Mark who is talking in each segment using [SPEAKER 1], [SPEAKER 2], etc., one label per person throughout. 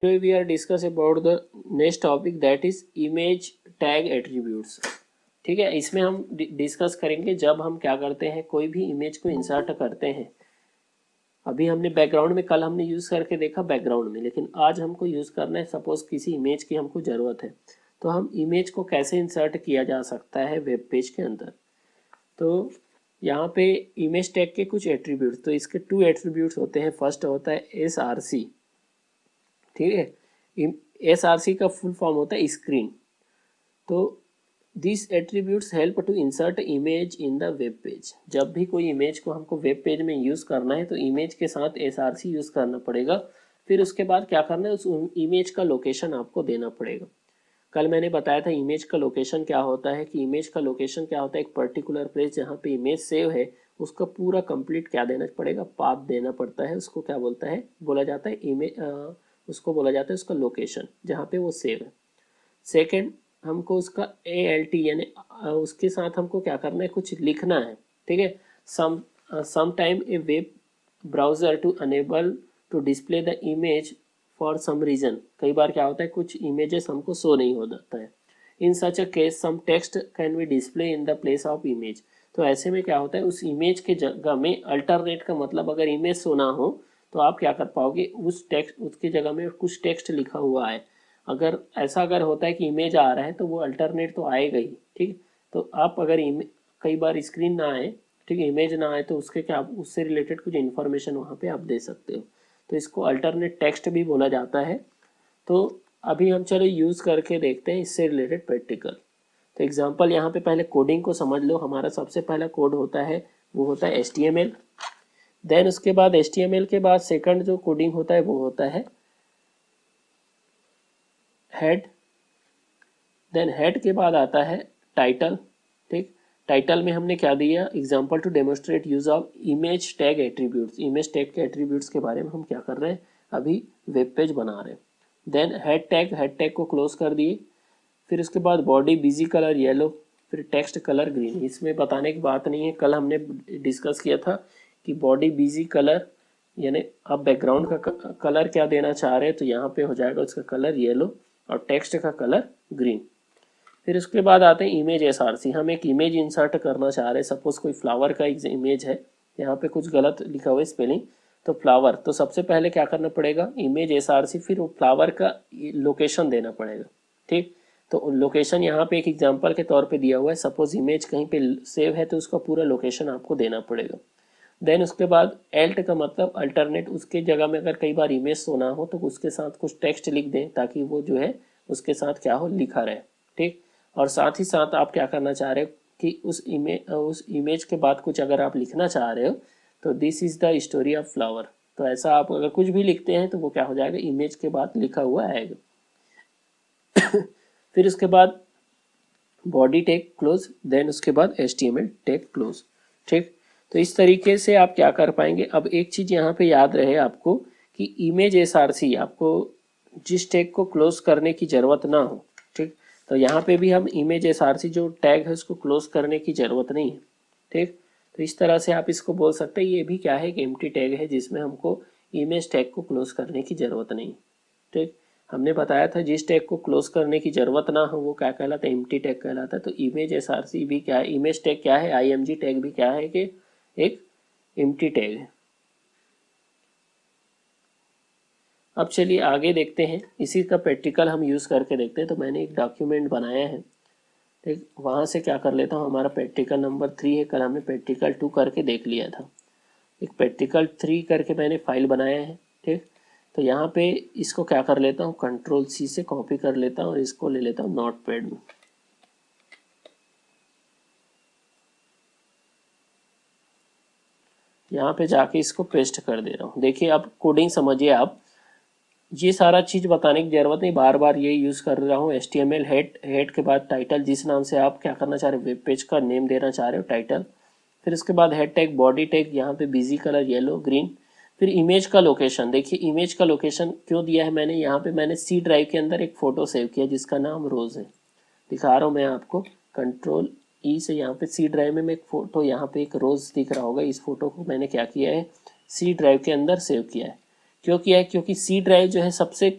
[SPEAKER 1] Today we are discuss about the next topic that is image tag attributes। ठीक है, इसमें हम discuss करेंगे जब हम क्या करते हैं, कोई भी इमेज को इंसर्ट करते हैं। अभी हमने बैकग्राउंड में कल हमने यूज़ करके देखा बैकग्राउंड में, लेकिन आज हमको यूज़ करना है। सपोज किसी इमेज की हमको ज़रूरत है, तो हम इमेज को कैसे इंसर्ट किया जा सकता है वेब पेज के अंदर। तो यहाँ पे इमेज टैग के कुछ एट्रीब्यूट्स, तो इसके 2 एट्रीब्यूट्स होते हैं। फर्स्ट होता है SRC। ठीक है, SRC का फुल फॉर्म होता है स्क्रीन। तो this attributes help to insert image in the web page. जब भी कोई इमेज को हमको वेब पेज में यूज़ करना है तो इमेज के साथ SRC यूज़ करना पड़ेगा। फिर उसके बाद क्या करना है, उस इमेज का लोकेशन आपको देना पड़ेगा। कल मैंने बताया था इमेज का लोकेशन क्या होता है, कि इमेज का लोकेशन क्या होता है, एक पर्टिकुलर प्लेस जहाँ पे इमेज सेव है उसका पूरा कंप्लीट क्या देना पड़ेगा, पाथ देना पड़ता है। उसको क्या बोलता है, बोला जाता है उसको बोला जाता है उसका लोकेशन जहाँ पे वो सेव है। सेकंड, हमको उसका ALT यानी उसके साथ हमको क्या करना है, कुछ लिखना है। ठीक है, some time a web browser to unable to display the image for some reason. कई बार क्या होता है, कुछ इमेजेस हमको शो नहीं हो जाता है। In such a case some text can be display in the place of image. तो ऐसे में क्या होता है, उस इमेज के जगह में अल्टरनेट का मतलब, अगर इमेज शो ना हो तो आप क्या कर पाओगे, उस टेक्स्ट उसकी जगह में कुछ टेक्स्ट लिखा हुआ है। अगर ऐसा अगर होता है कि इमेज आ रहा है तो वो अल्टरनेट तो आएगा ही। ठीक, तो आप अगर कई बार स्क्रीन ना आए, ठीक है, इमेज ना आए, तो उसके क्या, उससे रिलेटेड कुछ इन्फॉर्मेशन वहाँ पे आप दे सकते हो। तो इसको अल्टरनेट टेक्स्ट भी बोला जाता है। तो अभी हम चलो यूज़ करके देखते हैं इससे रिलेटेड प्रैक्टिकल। तो एग्जांपल यहाँ पे पहले कोडिंग को समझ लो। हमारा सबसे पहला कोड होता है वो होता है HTML। देन उसके बाद HTML के बाद सेकंड जो कोडिंग होता है वो होता है हेड। देन हेड के बाद आता है टाइटल। ठीक, टाइटल में हमने क्या दिया, example to demonstrate use of image tag attributes. Image tag के एट्रीब्यूट्स के बारे में हम क्या कर रहे हैं, अभी वेब पेज बना रहे हैं। देन हेड टैग को क्लोज कर दिए। फिर उसके बाद बॉडी बिजी कलर येलो, फिर टेक्स्ट कलर ग्रीन। इसमें बताने की बात नहीं है, कल हमने डिस्कस किया था कि बॉडी बिजी कलर यानी आप बैकग्राउंड का कलर क्या देना चाह रहे हैं, तो यहाँ पे हो जाएगा उसका कलर येलो और टेक्स्ट का कलर ग्रीन। फिर उसके बाद आते हैं इमेज SRC। हम एक इमेज इंसर्ट करना चाह रहे हैं। सपोज कोई फ्लावर का एक इमेज है, यहाँ पे कुछ गलत लिखा हुआ है स्पेलिंग, तो फ्लावर, तो सबसे पहले क्या करना पड़ेगा, इमेज SRC, फिर वो फ्लावर का लोकेशन देना पड़ेगा। ठीक, तो लोकेशन यहाँ पे एक एग्जांपल के तौर पे दिया हुआ है। सपोज इमेज कहीं पे सेव है तो उसका पूरा लोकेशन आपको देना पड़ेगा। देन उसके बाद एल्ट का मतलब अल्टरनेट, उसके जगह में अगर कई बार इमेज शो ना हो तो उसके साथ कुछ टेक्स्ट लिख दें ताकि वो जो है उसके साथ क्या हो, लिखा रहे। ठीक, और साथ ही साथ आप क्या करना चाह रहे हो कि उस इमेज के बाद कुछ अगर आप लिखना चाह रहे हो तो this is the story of flower. तो ऐसा आप अगर कुछ भी लिखते हैं तो वो क्या हो जाएगा, इमेज के बाद लिखा हुआ आएगा। फिर उसके बाद बॉडी टैग क्लोज, देन उसके बाद HTML टैग क्लोज। ठीक, तो इस तरीके से आप क्या कर पाएंगे। अब एक चीज़ यहाँ पे याद रहे आपको कि इमेज SRC आपको जिस टैग को क्लोज करने की ज़रूरत ना हो। ठीक, तो यहाँ पे भी हम इमेज SRC जो टैग है उसको क्लोज करने की ज़रूरत नहीं है। ठीक, तो इस तरह से आप इसको बोल सकते हैं, ये भी क्या है, एक एम्प्टी टैग है जिसमें हमको इमेज टैग को क्लोज करने की ज़रूरत नहीं। ठीक, हमने बताया था जिस टैग को क्लोज करने की जरूरत ना हो वो क्या कहलाता है, एम्प्टी टैग कहलाता है। तो इमेज SRC भी क्या है, इमेज टैग क्या है, IMG टैग भी क्या है, कि एक एम्प्टी टैग है। अब चलिए आगे देखते हैं, इसी का प्रैक्टिकल हम यूज़ करके देखते हैं। तो मैंने एक डॉक्यूमेंट बनाया है। ठीक, वहाँ से क्या कर लेता हूँ, हमारा प्रैक्टिकल नंबर 3 है, कल हमने प्रैक्टिकल 2 करके देख लिया था। एक प्रैक्टिकल 3 करके मैंने फाइल बनाया है। ठीक, तो यहाँ पे इसको क्या कर लेता हूँ, Ctrl+C से कॉपी कर लेता हूँ और इसको ले लेता हूँ नोटपैड में। यहाँ पे जाके इसको पेस्ट कर दे रहा हूँ। देखिए अब कोडिंग समझिए आप, ये सारा चीज़ बताने की ज़रूरत नहीं, बार बार ये यूज़ कर रहा हूँ। HTML हेड के बाद टाइटल, जिस नाम से आप क्या करना चाह रहे हो, वेब पेज का नेम देना चाह रहे हो, टाइटल। फिर उसके बाद हेड टैग, बॉडी टैग, यहाँ पे बिजी कलर येलो ग्रीन। फिर इमेज का लोकेशन, देखिए इमेज का लोकेशन क्यों दिया है मैंने, यहाँ पे मैंने C ड्राइव के अंदर एक फ़ोटो सेव किया जिसका नाम रोज़ है। दिखा रहा हूँ मैं आपको, Ctrl+E से यहाँ पे C ड्राइव में मैं एक फ़ोटो, यहाँ पे एक रोज़ दिख रहा होगा, इस फोटो को मैंने क्या किया है, C ड्राइव के अंदर सेव किया है। क्यों किया है, क्योंकि C ड्राइव जो है सबसे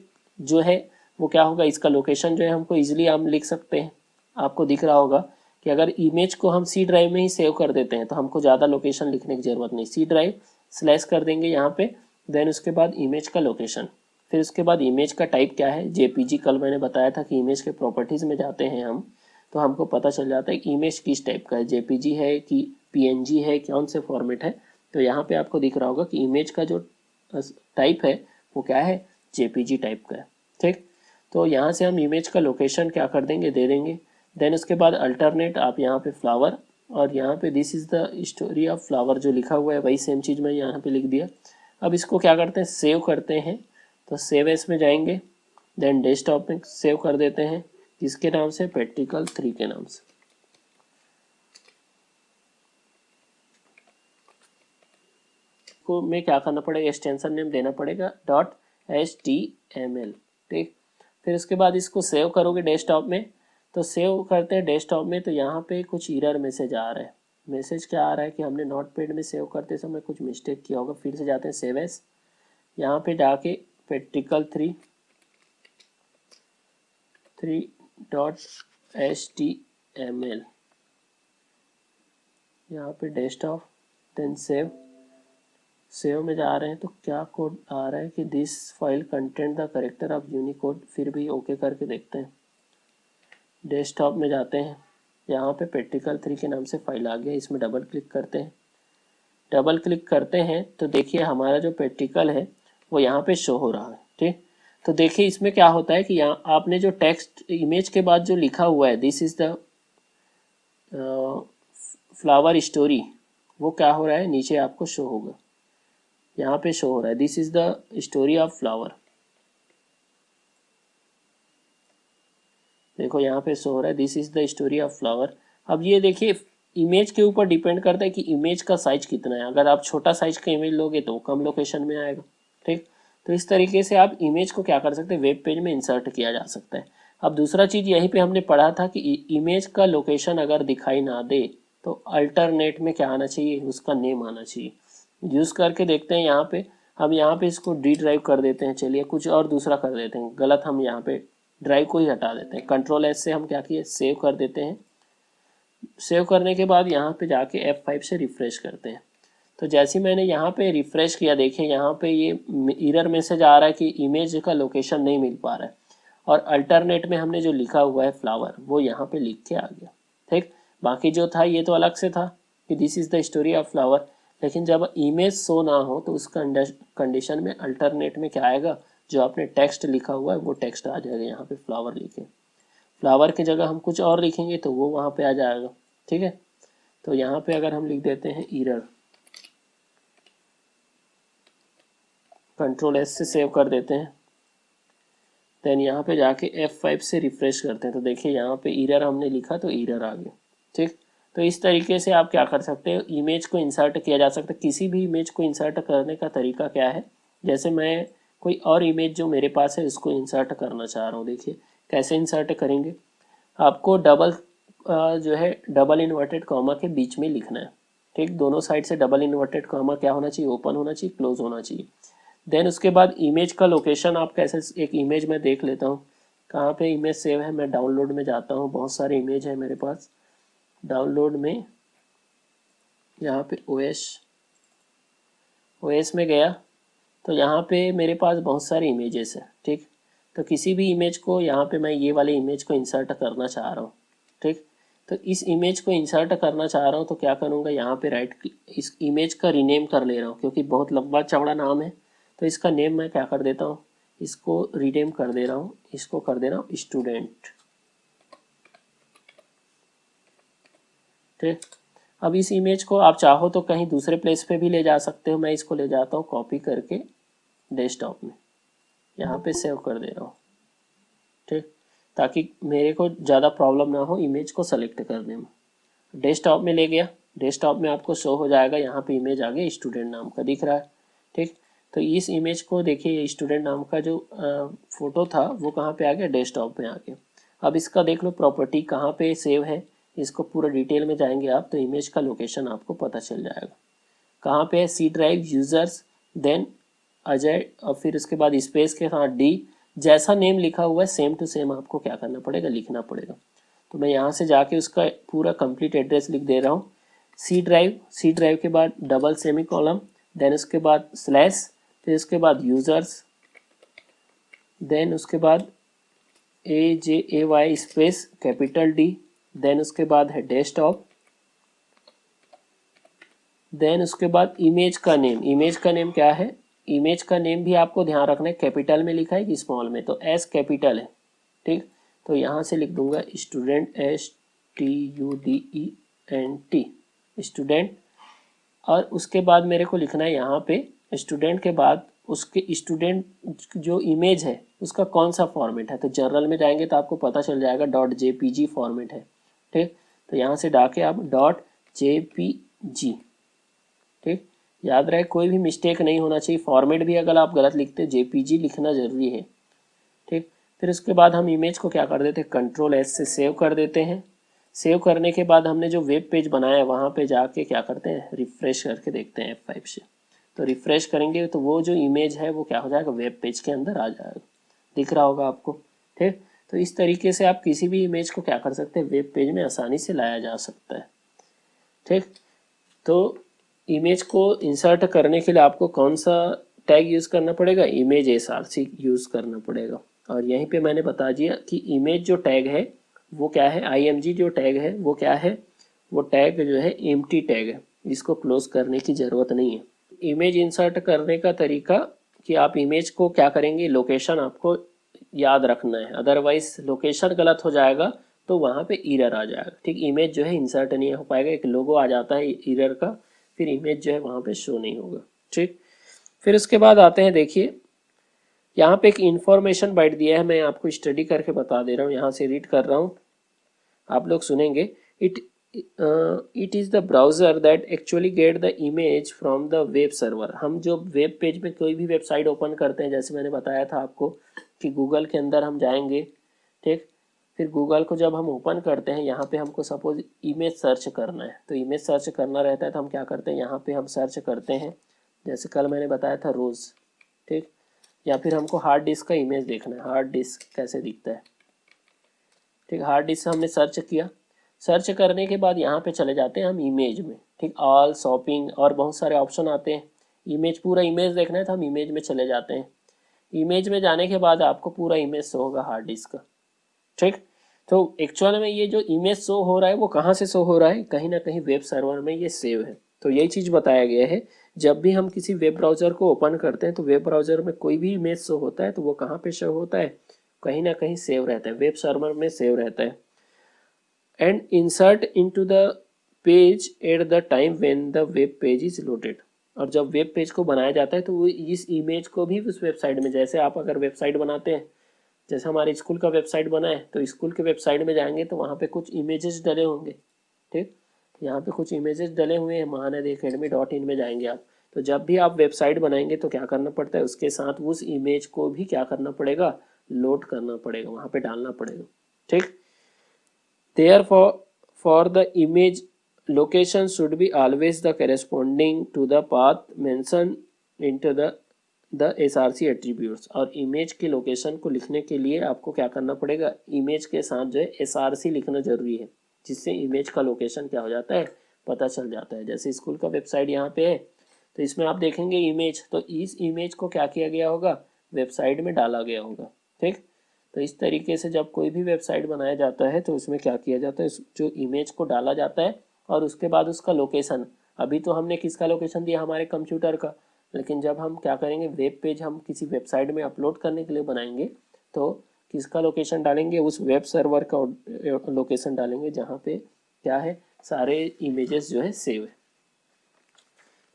[SPEAKER 1] जो है वो क्या होगा, इसका लोकेशन जो है हमको इजीली हम लिख सकते हैं। आपको दिख रहा होगा कि अगर इमेज को हम सी ड्राइव में ही सेव कर देते हैं तो हमको ज़्यादा लोकेशन लिखने की ज़रूरत नहीं, सी ड्राइव स्लैश कर देंगे यहाँ पे, देन उसके बाद इमेज का लोकेशन, फिर उसके बाद इमेज का टाइप क्या है, जेपीजी। कल मैंने बताया था कि इमेज के प्रॉपर्टीज़ में जाते हैं हम तो हमको पता चल जाता है कि इमेज किस टाइप का है, जेपीजी है कि पीएनजी है, कौन से फॉर्मेट है। तो यहाँ पे आपको दिख रहा होगा कि इमेज का जो टाइप है वो क्या है, जेपीजी टाइप का है। ठीक, तो यहाँ से हम इमेज का लोकेशन क्या कर देंगे, दे देंगे। देन उसके बाद अल्टरनेट आप यहाँ पे फ्लावर, और यहाँ पे this is the story of flower जो लिखा हुआ है वही सेम चीज़ मैं यहाँ पे लिख दिया। अब इसको क्या करते हैं, सेव करते हैं। तो सेव एस में जाएंगे, देन डेस्कटॉप में सेव कर देते हैं, किसके नाम से, प्रैक्टिकल 3 के नाम से। को में क्या करना पड़ेगा, एक्सटेंशन नेम देना पड़ेगा .html। ठीक, फिर उसके बाद इसको सेव करोगे डेस्कटॉप में। तो सेव करते हैं डेस्कटॉप में, तो यहाँ पे कुछ एरर मैसेज आ रहा है। मैसेज क्या आ रहा है कि हमने नोटपैड में सेव करते समय कुछ मिस्टेक किया होगा। फिर से जाते हैं सेव एस, यहाँ पे जाके प्रैक्टिकल 3.html, यहाँ पे डेस्कटॉप, देन सेव। सेव में जा रहे हैं तो क्या कोड आ रहा है कि this file content the character of Unicode, फिर भी ओके करके देखते हैं। डेस्कटॉप में जाते हैं, यहाँ पे प्रैक्टिकल 3 के नाम से फाइल आ गया, इसमें डबल क्लिक करते हैं। डबल क्लिक करते हैं तो देखिए हमारा जो प्रैक्टिकल है वो यहाँ पे शो हो रहा है। ठीक, तो देखिए इसमें क्या होता है कि यहाँ आपने जो टेक्स्ट इमेज के बाद जो लिखा हुआ है this is the flower story, वो क्या हो रहा है, नीचे आपको शो होगा, यहाँ पे शो हो रहा है this is the story of flower. देखो यहाँ पे शो हो रहा है this is the story of flower. अब ये देखिए इमेज के ऊपर डिपेंड करता है कि इमेज का साइज कितना है। अगर आप छोटा साइज का इमेज लोगे तो कम लोकेशन में आएगा। ठीक, तो इस तरीके से आप इमेज को क्या कर सकते हैं, वेब पेज में इंसर्ट किया जा सकता है। अब दूसरा चीज़ यहीं पे हमने पढ़ा था कि इमेज का लोकेशन अगर दिखाई ना दे तो अल्टरनेट में क्या आना चाहिए, उसका नेम आना चाहिए। यूज़ करके देखते हैं यहाँ पे, हम यहाँ पे इसको डी ड्राइव कर देते हैं। चलिए कुछ और दूसरा कर देते हैं, गलत हम यहाँ पे ड्राइव को ही हटा देते हैं। कंट्रोल एस से हम क्या किए, सेव कर देते हैं। सेव करने के बाद यहाँ पे जाके F5 से रिफ्रेश करते हैं। तो जैसे मैंने यहाँ पे रिफ्रेश किया, देखिए यहाँ पे ये एरर मैसेज आ रहा है कि इमेज का लोकेशन नहीं मिल पा रहा है, और अल्टरनेट में हमने जो लिखा हुआ है फ्लावर वो यहाँ पे लिख के आ गया। ठीक, बाकी जो था ये तो अलग से था कि this is the story of flower, लेकिन जब इमेज शो ना हो तो उस कंडीशन में अल्टरनेट में क्या आएगा, जो आपने टेक्स्ट लिखा हुआ है वो टेक्स्ट आ जाएगा। यहाँ पे फ्लावर लिखे, फ्लावर की जगह हम कुछ और लिखेंगे तो वो वहाँ पे आ जाएगा। ठीक है, तो यहाँ पे अगर हम लिख देते हैं एरर, कंट्रोल एस से सेव कर देते हैं, देन यहाँ पे जाके F5 से रिफ्रेश करते हैं, तो देखिए यहाँ पे एरर हमने लिखा तो एरर आ गया। ठीक, तो इस तरीके से आप क्या कर सकते हो, इमेज को इंसर्ट किया जा सकता है। किसी भी इमेज को इंसर्ट करने का तरीका क्या है, जैसे मैं कोई और इमेज जो मेरे पास है उसको इंसर्ट करना चाह रहा हूँ, देखिए कैसे इंसर्ट करेंगे। आपको डबल जो है डबल इन्वर्टेड कॉमा के बीच में लिखना है। ठीक, दोनों साइड से डबल इन्वर्टेड कॉमा क्या होना चाहिए, ओपन होना चाहिए, क्लोज होना चाहिए। देन उसके बाद इमेज का लोकेशन आप कैसे, एक इमेज में देख लेता हूँ कहाँ पे इमेज सेव है। मैं डाउनलोड में जाता हूँ, बहुत सारे इमेज है मेरे पास। डाउनलोड में यहाँ पे ओएस में गया तो यहाँ पे मेरे पास बहुत सारे इमेजेस है। ठीक, तो किसी भी इमेज को यहाँ पे मैं ये वाले इमेज को इंसर्ट करना चाह रहा हूँ। ठीक, तो इस इमेज को इंसर्ट करना चाह रहा हूँ तो क्या करूँगा, यहाँ पे इस इमेज का रीनेम कर ले रहा हूँ क्योंकि बहुत लंबा चौड़ा नाम है। तो इसका नेम मैं क्या कर देता हूँ, इसको रीनेम कर दे रहा हूँ, इसको कर दे रहा हूँ स्टूडेंट। ठीक, अब इस इमेज को आप चाहो तो कहीं दूसरे प्लेस पे भी ले जा सकते हो। मैं इसको ले जाता हूँ कॉपी करके डेस्कटॉप में, यहाँ पे सेव कर दे रहा हूँ। ठीक, ताकि मेरे को ज़्यादा प्रॉब्लम ना हो इमेज को सेलेक्ट करने में। डेस्कटॉप में ले गया, डेस्कटॉप में आपको शो हो जाएगा, यहाँ पे इमेज आ गया, स्टूडेंट नाम का दिख रहा है। ठीक, तो इस इमेज को देखिए, स्टूडेंट नाम का जो फोटो था वो कहाँ पे आ गया, डेस्कटॉप में आ गया। अब इसका देख लो प्रॉपर्टी कहाँ पे सेव है, इसको पूरा डिटेल में जाएंगे आप तो इमेज का लोकेशन आपको पता चल जाएगा कहाँ पे है। C drive users, then Ajay, और फिर उसके बाद स्पेस के साथ डी, जैसा नेम लिखा हुआ है सेम टू सेम आपको क्या करना पड़ेगा, लिखना पड़ेगा। तो मैं यहाँ से जाके उसका पूरा कंप्लीट एड्रेस लिख दे रहा हूँ। सी ड्राइव के बाद डबल सेमी कॉलम, देन उसके बाद स्लैश, फिर उसके बाद यूजर्स, देन उसके बाद AJAY space capital D, then उसके बाद है डेस्कटॉप, देन उसके बाद इमेज का नेम। इमेज का नेम क्या है, इमेज का नेम भी आपको ध्यान रखना है कैपिटल में लिखा है कि स्मॉल में, तो एस कैपिटल है, ठीक। तो यहाँ से लिख दूंगा स्टूडेंट, STUDENT स्टूडेंट, और उसके बाद मेरे को लिखना है यहाँ पे स्टूडेंट के बाद उसके स्टूडेंट जो इमेज है उसका कौन सा फॉर्मेट है। तो जनरल में जाएंगे तो आपको पता चल जाएगा .jpg फॉर्मेट है, ठीक। तो यहाँ से डाके आप .jpg, ठीक। याद रहे कोई भी मिस्टेक नहीं होना चाहिए, फॉर्मेट भी अगर आप गलत लिखते JPG लिखना जरूरी है, ठीक। फिर उसके बाद हम इमेज को क्या कर देते हैं, Ctrl+S से सेव कर देते हैं। सेव करने के बाद हमने जो वेब पेज बनाया है वहाँ पे जाके क्या करते हैं, रिफ्रेश करके देखते हैं F5 से। तो रिफ्रेश करेंगे तो वो जो इमेज है वो क्या हो जाएगा, वेब पेज के अंदर आ जाएगा, दिख रहा होगा आपको, ठीक। तो इस तरीके से आप किसी भी इमेज को क्या कर सकते हैं, वेब पेज में आसानी से लाया जा सकता है, ठीक। तो इमेज को इंसर्ट करने के लिए आपको कौन सा टैग यूज़ करना पड़ेगा, इमेज SRC यूज़ करना पड़ेगा। और यहीं पे मैंने बता दिया कि इमेज जो टैग है वो क्या है, IMG जो टैग है वो क्या है, वो टैग जो है एम्प्टी टैग है, इसको क्लोज करने की ज़रूरत नहीं है। इमेज इंसर्ट करने का तरीका कि आप इमेज को क्या करेंगे, लोकेशन आपको याद रखना है, अदरवाइज लोकेशन गलत हो जाएगा तो वहाँ पे एरर आ जाएगा, ठीक। इमेज जो है इंसर्ट नहीं हो पाएगा, एक लोगो आ जाता है एरर का, फिर इमेज जो है वहाँ पे शो नहीं होगा, ठीक। फिर उसके बाद आते हैं, देखिए यहाँ पे एक इन्फॉर्मेशन बाइट दिया है, मैं आपको स्टडी करके बता दे रहा हूँ, यहाँ से रीड कर रहा हूँ, आप लोग सुनेंगे। It is the browser that actually get the image from the web server. हम जो वेब पेज में कोई भी वेबसाइट ओपन करते हैं, जैसे मैंने बताया था आपको कि गूगल के अंदर हम जाएंगे, ठीक। फिर गूगल को जब हम ओपन करते हैं, यहाँ पे हमको सपोज इमेज सर्च करना है, तो इमेज सर्च करना रहता है तो हम क्या करते हैं, यहाँ पे हम सर्च करते हैं, जैसे कल मैंने बताया था रोज़, ठीक। या फिर हमको हार्ड डिस्क का इमेज देखना है, हार्ड डिस्क कैसे दिखता है, ठीक। हार्ड डिस्क हमने सर्च किया, सर्च करने के बाद यहाँ पे चले जाते हैं हम इमेज में, ठीक। ऑल, शॉपिंग और बहुत सारे ऑप्शन आते हैं, इमेज, पूरा इमेज देखना है तो हम इमेज में चले जाते हैं। इमेज में जाने के बाद आपको पूरा इमेज शो होगा हार्ड डिस्क का, ठीक। तो एक्चुअल में ये जो इमेज शो हो रहा है वो कहाँ से शो हो रहा है, कहीं ना कहीं वेब सर्वर में ये सेव है। तो यही चीज़ बताया गया है, जब भी हम किसी वेब ब्राउज़र को ओपन करते हैं तो वेब ब्राउज़र में कोई भी इमेज शो होता है तो वो कहाँ पे शो होता है, कहीं ना कहीं सेव रहता है, वेब सर्वर में सेव रहता है। And insert into the page at the time when the web page is loaded. और जब वेब पेज को बनाया जाता है तो वो इस इमेज को भी उस वेबसाइट में, जैसे आप अगर वेबसाइट बनाते हैं, जैसे हमारे स्कूल का वेबसाइट बना है तो स्कूल के वेबसाइट में जाएंगे तो वहाँ पे कुछ इमेजेस डले होंगे, ठीक। यहाँ पे कुछ इमेजेस डले हुए हैं, mahanadi.academy.in में जाएंगे आप, तो जब भी आप वेबसाइट बनाएंगे तो क्या करना पड़ता है, उसके साथ उस इमेज को भी क्या करना पड़ेगा, लोड करना पड़ेगा, वहाँ पे डालना पड़ेगा, ठीक। Therefore, for the image, location should be always the corresponding to the path mentioned into the SRC attributes। और इमेज के लोकेशन को लिखने के लिए आपको क्या करना पड़ेगा, इमेज के साथ जो है SRC लिखना जरूरी है, जिससे इमेज का लोकेशन क्या हो जाता है, पता चल जाता है। जैसे स्कूल का वेबसाइट यहाँ पे है तो इसमें आप देखेंगे इमेज, तो इस इमेज को क्या किया गया होगा, वेबसाइट में डाला गया होगा, ठीक। तो इस तरीके से जब कोई भी वेबसाइट बनाया जाता है तो उसमें क्या किया जाता है, जो इमेज को डाला जाता है और उसके बाद उसका लोकेशन, अभी तो हमने किसका लोकेशन दिया, हमारे कंप्यूटर का, लेकिन जब हम क्या करेंगे, वेब पेज हम किसी वेबसाइट में अपलोड करने के लिए बनाएंगे तो किसका लोकेशन डालेंगे, उस वेब सर्वर का लोकेशन डालेंगे जहाँ पे क्या है, सारे इमेजेस जो है सेव है।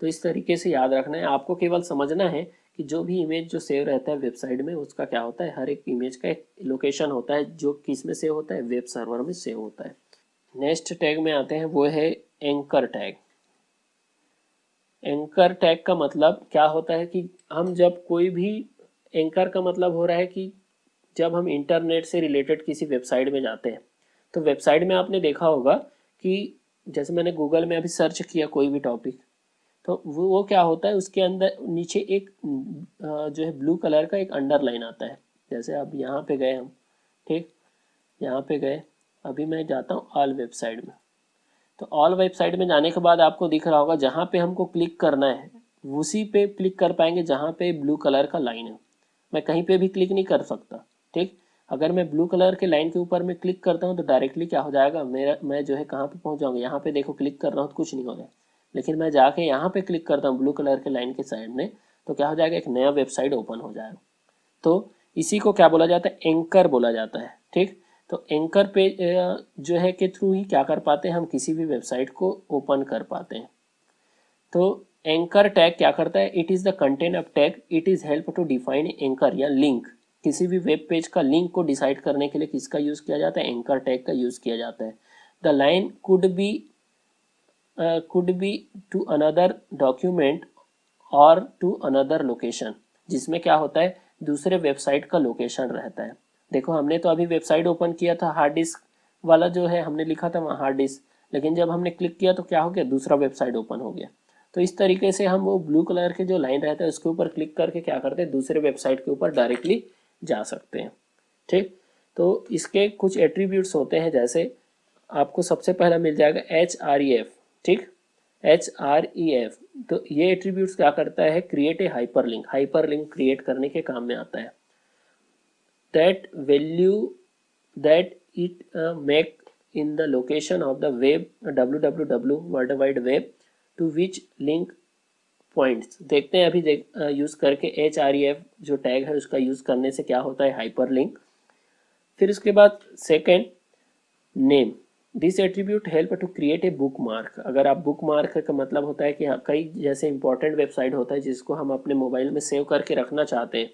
[SPEAKER 1] तो इस तरीके से याद रखना है आपको, केवल समझना है कि जो भी इमेज जो सेव रहता है वेबसाइट में उसका क्या होता है, हर एक इमेज का एक लोकेशन होता है जो किस में सेव होता है, वेब सर्वर में सेव होता है। नेक्स्ट टैग में आते हैं, वो है एंकर टैग। एंकर टैग का मतलब क्या होता है कि हम जब कोई भी, एंकर का मतलब हो रहा है कि जब हम इंटरनेट से रिलेटेड किसी वेबसाइट में जाते हैं तो वेबसाइट में आपने देखा होगा कि जैसे मैंने गूगल में अभी सर्च किया कोई भी टॉपिक, तो वो क्या होता है, उसके अंदर नीचे एक जो है ब्लू कलर का एक अंडरलाइन आता है, जैसे अब यहाँ पे गए हम, ठीक, यहाँ पे गए, अभी मैं जाता हूँ ऑल वेबसाइट में। तो ऑल वेबसाइट में जाने के बाद आपको दिख रहा होगा जहाँ पे हमको क्लिक करना है उसी पे क्लिक कर पाएंगे जहाँ पे ब्लू कलर का लाइन है। मैं कहीं पे भी क्लिक नहीं कर सकता, ठीक। अगर मैं ब्लू कलर के लाइन के ऊपर में क्लिक करता हूँ तो डायरेक्टली क्या हो जाएगा, मेरा मैं जो है कहाँ पे पहुँच जाऊँगा, यहाँ पे देखो क्लिक कर रहा हूँ तो कुछ नहीं हो रहा है। लेकिन मैं जाके यहाँ पे क्लिक करता हूँ ब्लू कलर के लाइन के साइड में, तो क्या हो जाएगा, एक नया वेबसाइट ओपन हो जाएगा। तो इसी को क्या बोला जाता है, एंकर बोला जाता है, ठीक। तो एंकर पे जो है के थ्रू ही क्या कर पाते हैं, हम किसी भी वेबसाइट को ओपन कर पाते हैं। तो एंकर टैग क्या करता है, it is the content of tag, it is help to define anchor या लिंक। किसी भी वेब पेज का लिंक को डिसाइड करने के लिए किसका यूज़ किया जाता है, एंकर टैग का यूज़ किया जाता है। The line could be to another document और टू अनदर लोकेशन, जिसमें क्या होता है, दूसरे वेबसाइट का लोकेशन रहता है। देखो हमने तो अभी वेबसाइट ओपन किया था, हार्ड डिस्क वाला जो है हमने लिखा था वहाँ हार्ड डिस्क, लेकिन जब हमने क्लिक किया तो क्या हो गया, दूसरा वेबसाइट ओपन हो गया। तो इस तरीके से हम वो ब्लू कलर के जो लाइन रहता है उसके ऊपर क्लिक करके क्या करते हैं, दूसरे वेबसाइट के ऊपर डायरेक्टली जा सकते हैं, ठीक। तो इसके कुछ एट्रीब्यूट्स होते हैं, जैसे आपको सबसे पहला मिल जाएगा HREF, ठीक, HREF। तो ये एट्रीब्यूट्स क्या करता है, क्रिएट ए हाइपरलिंक क्रिएट करने के काम में आता है। That value that it make in the location of the web www world wide web two which link points. देखते हैं अभी यूज़ करके HREF जो टैग है उसका यूज़ करने से क्या होता है, हाइपरलिंक। फिर उसके बाद second, name. This attribute help to create a bookmark. अगर आप बुक मार्क का मतलब होता है कि कई जैसे इंपॉर्टेंट वेबसाइट होता है जिसको हम अपने मोबाइल में सेव करके रखना चाहते हैं,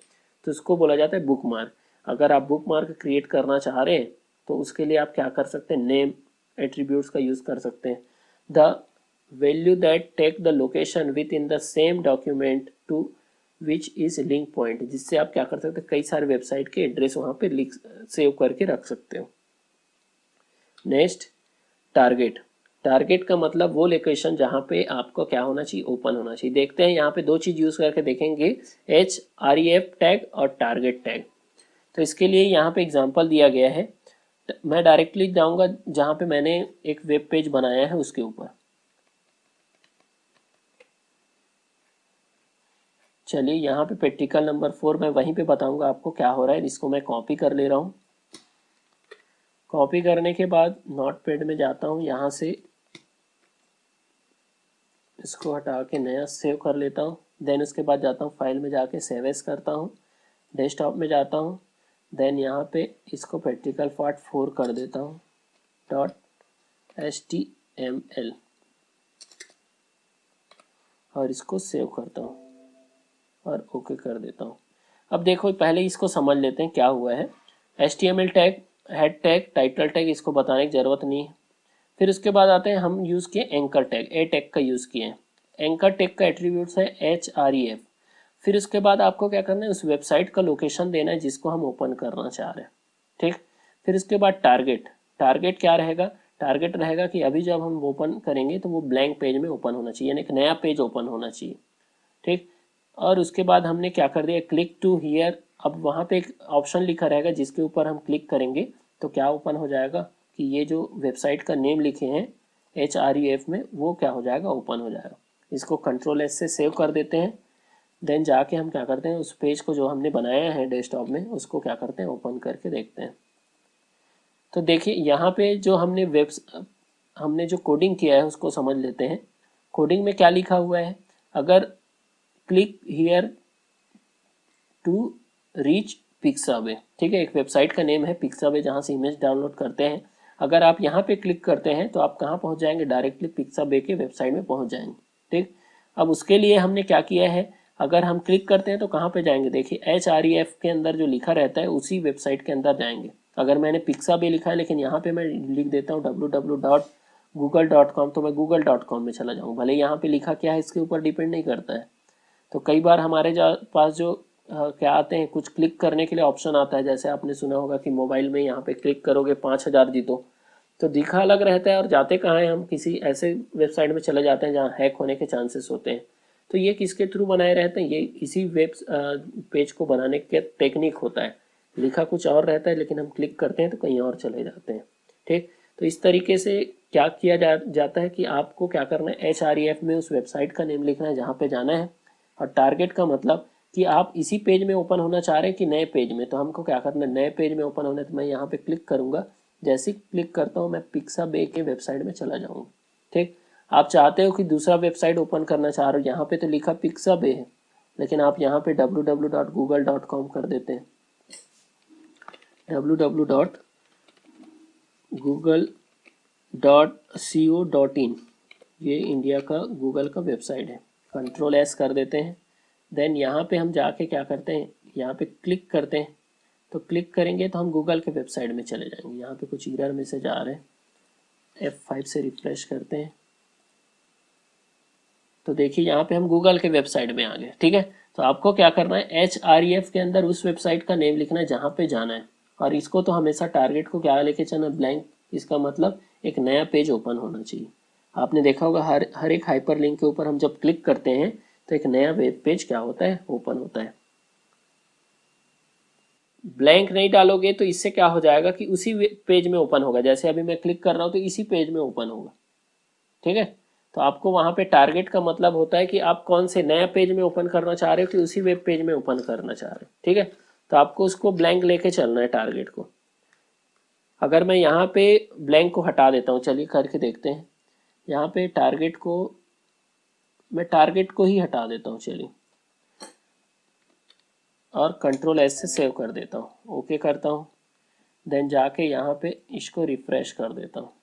[SPEAKER 1] तो उसको बोला जाता है बुक मार्क। अगर आप बुक मार्क क्रिएट करना चाह रहे हैं तो उसके लिए आप क्या कर सकते हैं, नेम एट्रीब्यूट्स का यूज़ कर सकते हैं। The value that take the location within the same document to which is link point, जिससे आप क्या कर सकते हैं, कई सारे वेबसाइट के एड्रेस वहाँ पे लिख सेव करके रख सकते हो। Next, target. टारगेट का मतलब वो लोकेशन जहाँ पे आपको क्या होना चाहिए, ओपन होना चाहिए। देखते हैं यहाँ पे दो चीज़ यूज़ करके देखेंगे, HREF टैग और टारगेट टैग। तो इसके लिए यहाँ पे एग्जांपल दिया गया है, मैं डायरेक्टली जाऊँगा जहाँ पे मैंने एक वेब पेज बनाया है उसके ऊपर। चलिए यहाँ पे प्रैक्टिकल नंबर 4 मैं वहीं पे बताऊँगा आपको क्या हो रहा है। इसको मैं कॉपी कर ले रहा हूँ। कॉपी करने के बाद नोटपैड में जाता हूँ, यहाँ से इसको हटा के नया सेव कर लेता हूँ। देन उसके बाद जाता हूँ फाइल में, जाके सेव एज करता हूँ, डेस्कटॉप में जाता हूँ। देन यहाँ पे इसको प्रैक्टिकल पार्ट 4 कर देता हूँ .html और इसको सेव करता हूँ और ओके कर देता हूँ। अब देखो पहले इसको समझ लेते हैं क्या हुआ है। HTML tag, head tag, title tag, इसको बताने की ज़रूरत नहीं है। फिर उसके बाद आते हैं, हम यूज़ किए एंकर टैग, ए टैग का यूज़ किए हैं। एंकर टैग का एट्रीब्यूट्स है HREF। फिर उसके बाद आपको क्या करना है, उस वेबसाइट का लोकेशन देना है जिसको हम ओपन करना चाह रहे हैं, ठीक। फिर उसके बाद टारगेट। टारगेट क्या रहेगा, टारगेट रहेगा कि अभी जब हम ओपन करेंगे तो वो ब्लैंक पेज में ओपन होना चाहिए, यानी एक नया पेज ओपन होना चाहिए, ठीक। और उसके बाद हमने क्या कर दिया, क्लिक टू हियर। अब वहाँ पे एक ऑप्शन लिखा रहेगा जिसके ऊपर हम क्लिक करेंगे तो क्या ओपन हो जाएगा कि ये जो वेबसाइट का नेम लिखे हैं HREF में वो क्या हो जाएगा, ओपन हो जाएगा। इसको Ctrl+S से सेव कर देते हैं। देन जाके हम क्या करते हैं, उस पेज को जो हमने बनाया है डेस्कटॉप में उसको क्या करते हैं, ओपन करके देखते हैं। तो देखिए यहाँ पे जो हमने जो कोडिंग किया है उसको समझ लेते हैं। कोडिंग में क्या लिखा हुआ है, अगर click here to reach Pixabay, ठीक है, एक वेबसाइट का नेम है पिक्साबे जहाँ से इमेज डाउनलोड करते हैं। अगर आप यहाँ पे क्लिक करते हैं तो आप कहाँ पहुँच जाएंगे, डायरेक्टली पिक्साबे के वेबसाइट में पहुँच जाएंगे, ठीक। अब उसके लिए हमने क्या किया है, अगर हम क्लिक करते हैं तो कहाँ पे जाएंगे, देखिए HREF के अंदर जो लिखा रहता है उसी वेबसाइट के अंदर जाएंगे। अगर मैंने पिक्साबे लिखा है लेकिन यहाँ पे मैं लिख देता हूँ www.google.com, तो मैं google.com में चला जाऊँ, भले यहाँ पे लिखा क्या है इसके ऊपर डिपेंड नहीं करता है। तो कई बार हमारे पास जो क्या आते हैं, कुछ क्लिक करने के लिए ऑप्शन आता है, जैसे आपने सुना होगा कि मोबाइल में यहाँ पे क्लिक करोगे 5000 जीतो, तो दिखा अलग रहता है और जाते कहाँ हैं, हम किसी ऐसे वेबसाइट में चले जाते हैं जहाँ हैक होने के चांसेस होते हैं। तो ये किसके थ्रू बनाए रहते हैं, ये इसी वेब पेज को बनाने के टेक्निक होता है लिखा कुछ और रहता है लेकिन हम क्लिक करते हैं तो कहीं और चले जाते हैं। ठीक, तो इस तरीके से क्या किया जाता है कि आपको क्या करना है, HREF में उस वेबसाइट का नेम लिखना है जहाँ पे जाना है, और टारगेट का मतलब कि आप इसी पेज में ओपन होना चाह रहे हैं कि नए पेज में। तो हमको क्या करना है, नए पेज में ओपन होना है, तो मैं यहाँ पे क्लिक करूँगा। जैसे ही क्लिक करता हूँ मैं पिक्साबे के वेबसाइट में चला जाऊँगा। ठीक, आप चाहते हो कि दूसरा वेबसाइट ओपन करना चाह रहे हो, यहाँ पे तो लिखा पिक्साबे है, लेकिन आप यहाँ पे www.google.com कर देते हैं, www.google.co.in, ये इंडिया का गूगल का वेबसाइट है। Ctrl+S कर देते हैं। देन यहाँ पे हम जाके क्या करते हैं, यहाँ पे क्लिक करते हैं। तो क्लिक करेंगे तो हम गूगल के वेबसाइट में चले जाएंगे। यहाँ पे कुछ एरर मैसेज आ रहे हैं, F5 से रिफ्रेश करते हैं तो देखिए यहाँ पे हम गूगल के वेबसाइट में आ गए। ठीक है, तो आपको क्या करना है, HREF के अंदर उस वेबसाइट का नेम लिखना है जहाँ पे जाना है, और इसको तो हमेशा टारगेट को क्या लेके चलना, ब्लैंक। इसका मतलब एक नया पेज ओपन होना चाहिए। आपने देखा होगा हर एक हाइपर लिंक के ऊपर हम जब क्लिक करते हैं तो एक नया वेब पेज क्या होता है, ओपन होता है। ब्लैंक नहीं डालोगे तो इससे क्या हो जाएगा कि उसी पेज में ओपन होगा। जैसे अभी मैं क्लिक कर रहा हूँ तो इसी पेज में ओपन होगा। ठीक है, तो आपको वहां पे टारगेट का मतलब होता है कि आप कौन से नया पेज में ओपन करना चाह रहे हो कि उसी वेब पेज में ओपन करना चाह रहे हो। ठीक है, तो आपको उसको ब्लैंक लेके चलना है टारगेट को। अगर मैं यहाँ पे ब्लैंक को हटा देता हूँ, चलिए करके देखते हैं। यहाँ पे टारगेट को मैं टारगेट को ही हटा देता हूँ, चलिए, और Ctrl+S से सेव कर देता हूँ, ओके करता हूँ। देन जाके यहाँ पे इसको रिफ्रेश कर देता हूँ,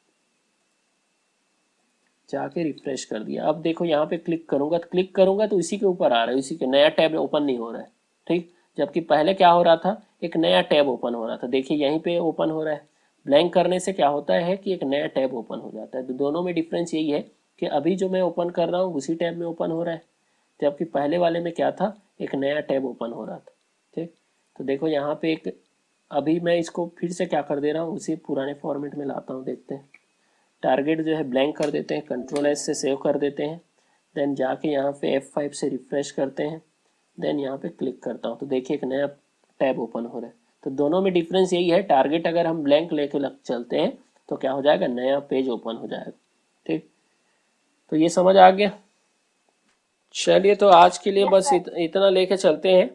[SPEAKER 1] जाके रिफ्रेश कर दिया। अब देखो यहाँ पे क्लिक करूंगा तो इसी के ऊपर आ रहा है, इसी के नया टैब ओपन नहीं हो रहा है। ठीक, जबकि पहले क्या हो रहा था, एक नया टैब ओपन हो रहा था। देखिए यहीं पे ओपन हो रहा है। ब्लैंक करने से क्या होता है कि एक नया टैब ओपन हो जाता है। तो दोनों में डिफरेंस यही है कि अभी जो मैं ओपन कर रहा हूँ उसी टैब में ओपन हो रहा है, जबकि पहले वाले में क्या था, एक नया टैब ओपन हो रहा था। ठीक, तो देखो यहाँ पे एक, अभी मैं इसको फिर से क्या कर दे रहा हूँ, उसी पुराने फॉर्मेट में लाता हूँ, देखते हैं। टारगेट जो है ब्लैंक कर देते हैं, Ctrl+S से सेव कर देते हैं। देन जाके यहाँ पे F5 से रिफ्रेश करते हैं। देन यहाँ पे क्लिक करता हूँ तो देखिए एक नया टैब ओपन हो रहा है। तो दोनों में डिफरेंस यही है, टारगेट अगर हम ब्लैंक लेके चलते हैं तो क्या हो जाएगा, नया पेज ओपन हो जाएगा। ठीक, तो ये समझ आ गया। चलिए, तो आज के लिए बस इतना लेके चलते हैं।